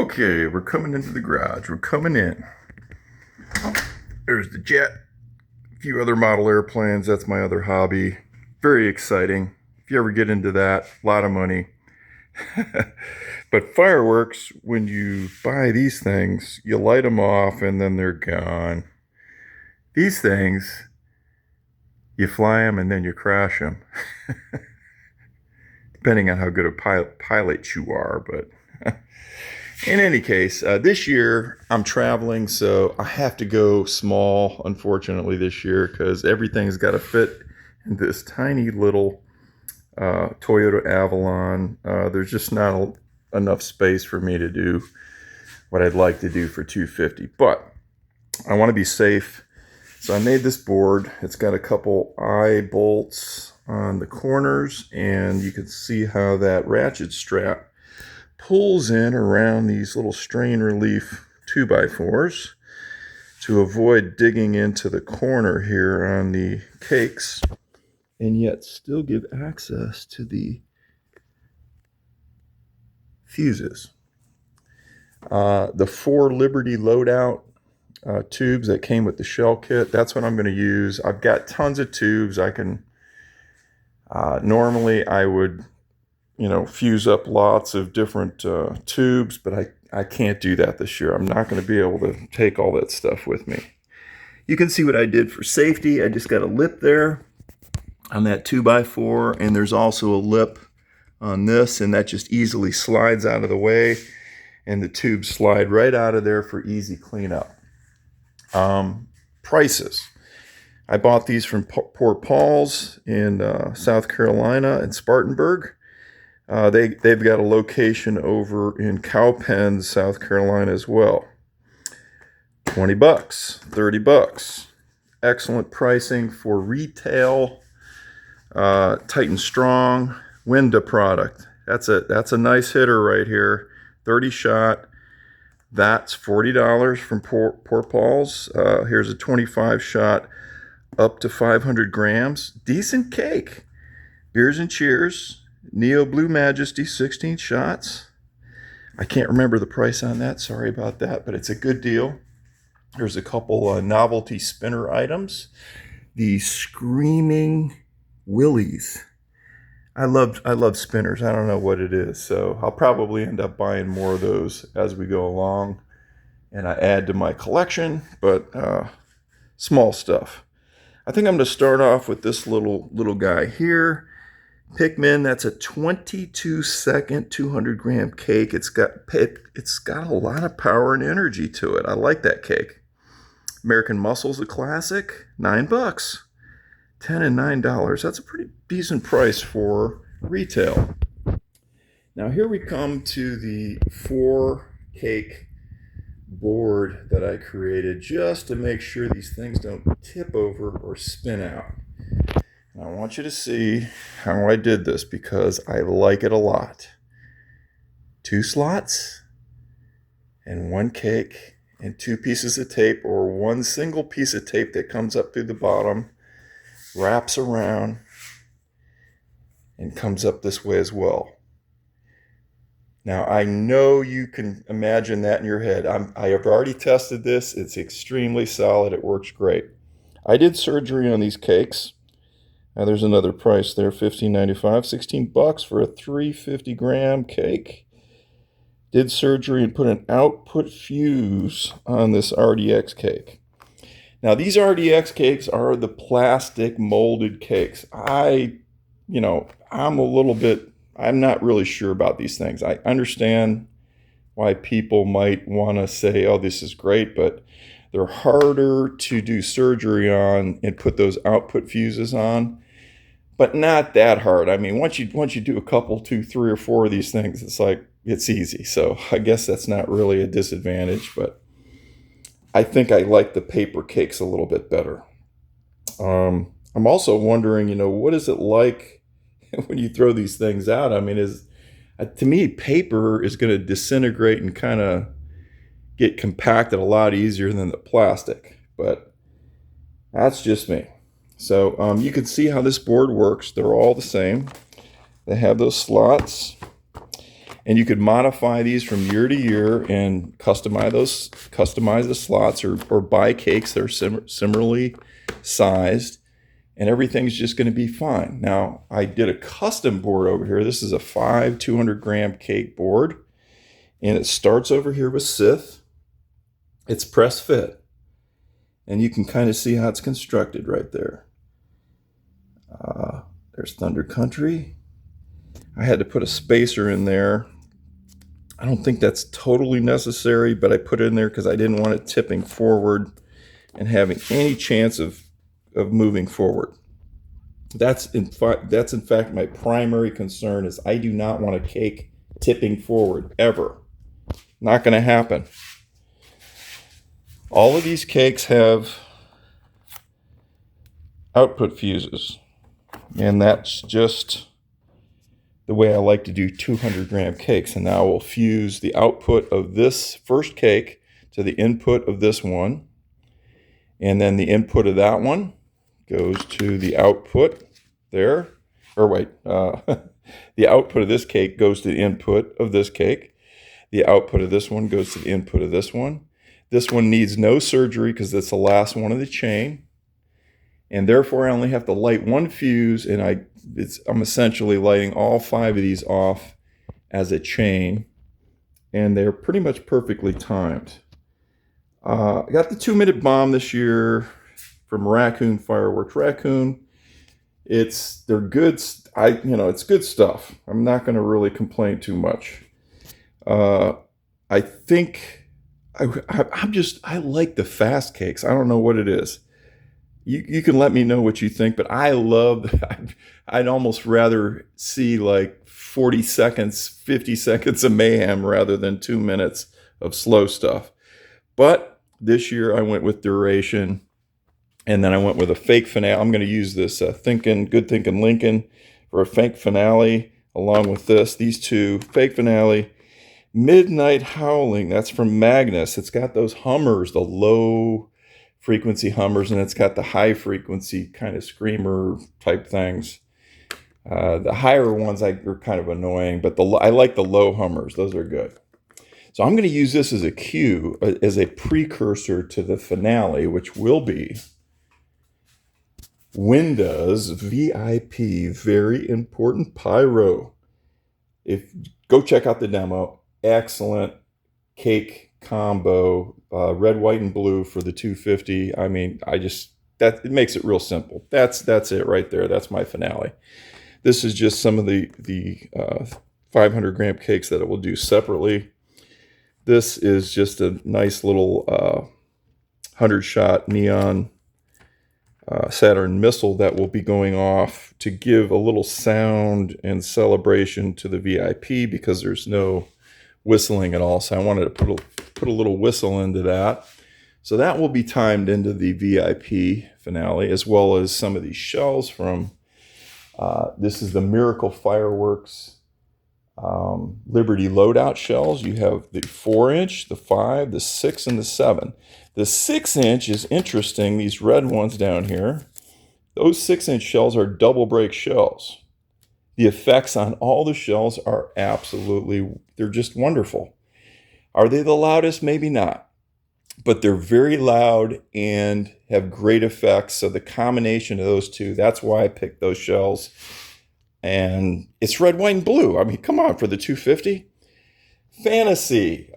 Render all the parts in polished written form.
Okay, we're coming into the garage. We're coming in. There's the jet. A few other model airplanes. That's my other hobby. Very exciting. If you ever get into that, a lot of money. But fireworks, when you buy these things, you light them off and then they're gone. These things, you fly them and then you crash them. Depending on how good a pilot you are, but in any case, this year I'm traveling, so I have to go small, unfortunately, this year because everything's got to fit in this tiny little Toyota Avalon. There's just not enough space for me to do what I'd like to do for 250, but I want to be safe. So I made this board. It's got a couple eye bolts on the corners, and you can see how that ratchet strap pulls in around these little strain relief 2x4s to avoid digging into the corner here on the cakes and yet still give access to the fuses. The 4 Liberty loadout tubes that came with the shell kit, that's what I'm going to use. I've got tons of tubes. I can normally I would fuse up lots of different tubes, but I can't do that this year. I'm not going to be able to take all that stuff with me. You can see what I did for safety. I just got a lip there on that 2x4, and there's also a lip on this, and that just easily slides out of the way, and the tubes slide right out of there for easy cleanup. Prices. I bought these from Port Paul's in South Carolina in Spartanburg. They've got a location over in Cowpens, South Carolina as well. $20, $30. Excellent pricing for retail. Titan Strong Winda product. That's a nice hitter right here. 30 shot. That's $40 from Port Paul's. Here's a 25 shot up to 500 grams. Decent cake. Beers and Cheers. Neo Blue Majesty 16 shots. I can't remember the price on that. Sorry about that, but it's a good deal. There's a couple novelty spinner items. The Screaming Willies. I love spinners. I don't know what it is, so I'll probably end up buying more of those as we go along and I add to my collection, but small stuff. I think I'm going to start off with this little guy here. Pickman, that's a 22-second 200-gram cake. It's got a lot of power and energy to it. I like that cake. American Muscle's a classic, $9. 10 and $9. That's a pretty decent price for retail. Now here we come to the 4-cake board that I created just to make sure these things don't tip over or spin out. I want you to see how I did this because I like it a lot. 2 slots and 1 cake and 2 pieces of tape, or 1 single piece of tape that comes up through the bottom, wraps around, and comes up this way as well. Now I know you can imagine that in your head. I have already tested this. It's extremely solid. It works great. I did surgery on these cakes. Now there's another price there, $15.95, $16 for a 350-gram cake. Did surgery and put an output fuse on this RDX cake. Now these RDX cakes are the plastic molded cakes. I'm not really sure about these things. I understand why people might want to say, oh, this is great, but they're harder to do surgery on and put those output fuses on, but not that hard. I mean, once you do a couple, 2, 3, or 4 of these things, it's easy. So I guess that's not really a disadvantage, but I think I like the paper cakes a little bit better. I'm also wondering, what is it like when you throw these things out? I mean, to me, paper is going to disintegrate and kind of get compacted a lot easier than the plastic, but that's just me. So you can see how this board works. They're all the same. They have those slots. And you could modify these from year to year and customize the slots, or buy cakes that are similarly sized, and everything's just going to be fine. Now, I did a custom board over here. This is a 200-gram cake board, and it starts over here with Sith. It's press fit, and you can kind of see how it's constructed right there. There's Thunder Country. I had to put a spacer in there. I don't think that's totally necessary, but I put it in there because I didn't want it tipping forward and having any chance of moving forward. That's in fact my primary concern, is I do not want a cake tipping forward ever. Not going to happen. All of these cakes have output fuses, and that's just the way I like to do 200-gram cakes. And now we'll fuse the output of this first cake to the input of this one, and then the input of that one goes to the output there. Or wait, the output of this cake goes to the input of this cake. The output of this one goes to the input of this one. This one needs no surgery because it's the last one of the chain. And therefore, I only have to light one fuse, and I'm essentially lighting all 5 of these off as a chain, and they're pretty much perfectly timed. I got the 2-minute bomb this year from Raccoon Fireworks. Raccoon, they're good. It's good stuff. I'm not going to really complain too much. I think I like the fast cakes. I don't know what it is. You can let me know what you think, but I'd almost rather see like 40 seconds, 50 seconds of mayhem rather than 2 minutes of slow stuff. But this year I went with duration, and then I went with a fake finale. I'm going to use this Good Thinking Lincoln for a fake finale, along with these two fake finale. Midnight Howling, that's from Magnus. It's got those hummers, the low frequency hummers, and it's got the high frequency kind of screamer type things. The higher ones are kind of annoying, but I like the low hummers. Those are good. So I'm going to use this as a cue, as a precursor to the finale, which will be Winda's VIP Very Important Pyro. Go check out the demo. Excellent cake combo, red, white, and blue for the 250. I mean, it makes it real simple. That's it right there. That's my finale. This is just some of the 500-gram cakes that it will do separately. This is just a nice little 100-shot neon Saturn missile that will be going off to give a little sound and celebration to the VIP, because there's no whistling at all. So I wanted to put a little whistle into that. So that will be timed into the VIP finale, as well as some of these shells from, this is the Miracle Fireworks Liberty loadout shells. You have the 4-inch, the 5, the 6, and the 7. The 6-inch is interesting. These red ones down here, those 6-inch shells are double break shells. The effects on all the shells are they're just wonderful. Are they the loudest? Maybe not. But they're very loud and have great effects. So the combination of those two, that's why I picked those shells. And it's red, white, and blue. I mean, come on, for the 250. Fantasy.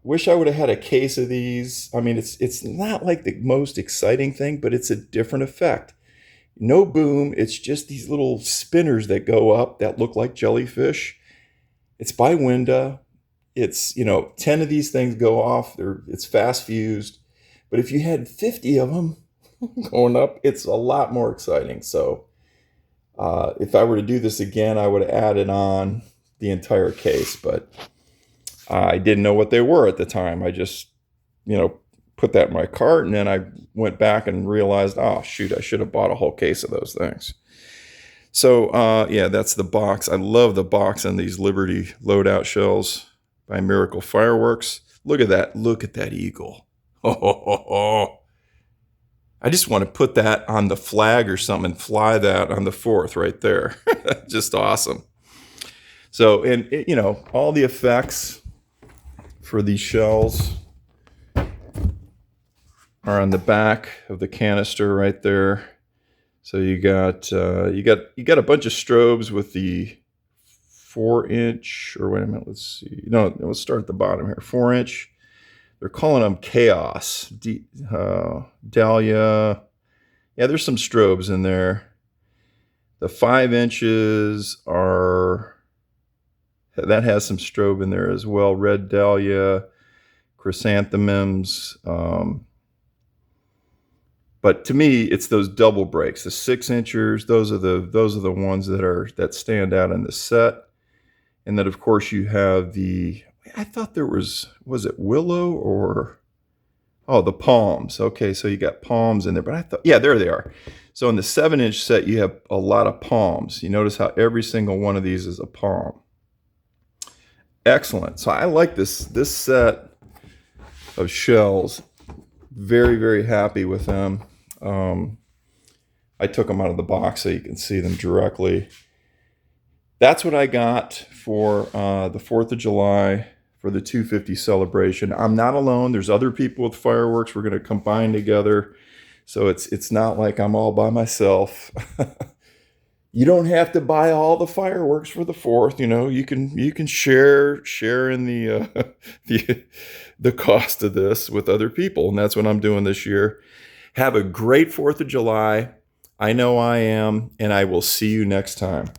Wish I would have had a case of these. I mean, it's not like the most exciting thing, but it's a different effect. No boom. It's just these little spinners that go up that look like jellyfish. It's by Winda. It's, 10 of these things go off. It's fast fused. But if you had 50 of them going up, it's a lot more exciting. So if I were to do this again, I would have added on the entire case, but I didn't know what they were at the time. I just, put that in my cart, and then I went back and realized, oh, shoot, I should have bought a whole case of those things. So, that's the box. I love the box on these Liberty loadout shells by Miracle Fireworks. Look at that. Look at that eagle. I just want to put that on the flag or something and fly that on the 4th right there. Just awesome. So, and you know, all the effects for these shells are on the back of the canister right there. So you got a bunch of strobes with the 4-inch, or wait a minute, let's see. No, let's start at the bottom here. 4-inch. They're calling them Chaos. Dahlia. Yeah, there's some strobes in there. The 5 inches that has some strobe in there as well. Red Dahlia, chrysanthemums. But to me, it's those double breaks, the 6-inchers. Those are the ones that stand out in the set. And then of course you have I thought there was it willow or the palms. Okay, so you got palms in there, but I thought, yeah, there they are. So in the 7-inch set, you have a lot of palms. You notice how every single one of these is a palm. Excellent. So I like this set of shells. Very, very happy with them. I took them out of the box so you can see them directly. That's what I got for the 4th of July for the 250 celebration. I'm not alone. There's other people with fireworks. We're going to combine together. So it's not like I'm all by myself. You don't have to buy all the fireworks for the 4th. You know, you can share in the the cost of this with other people, and that's what I'm doing this year. Have a great 4th of July. I know I am, and I will see you next time.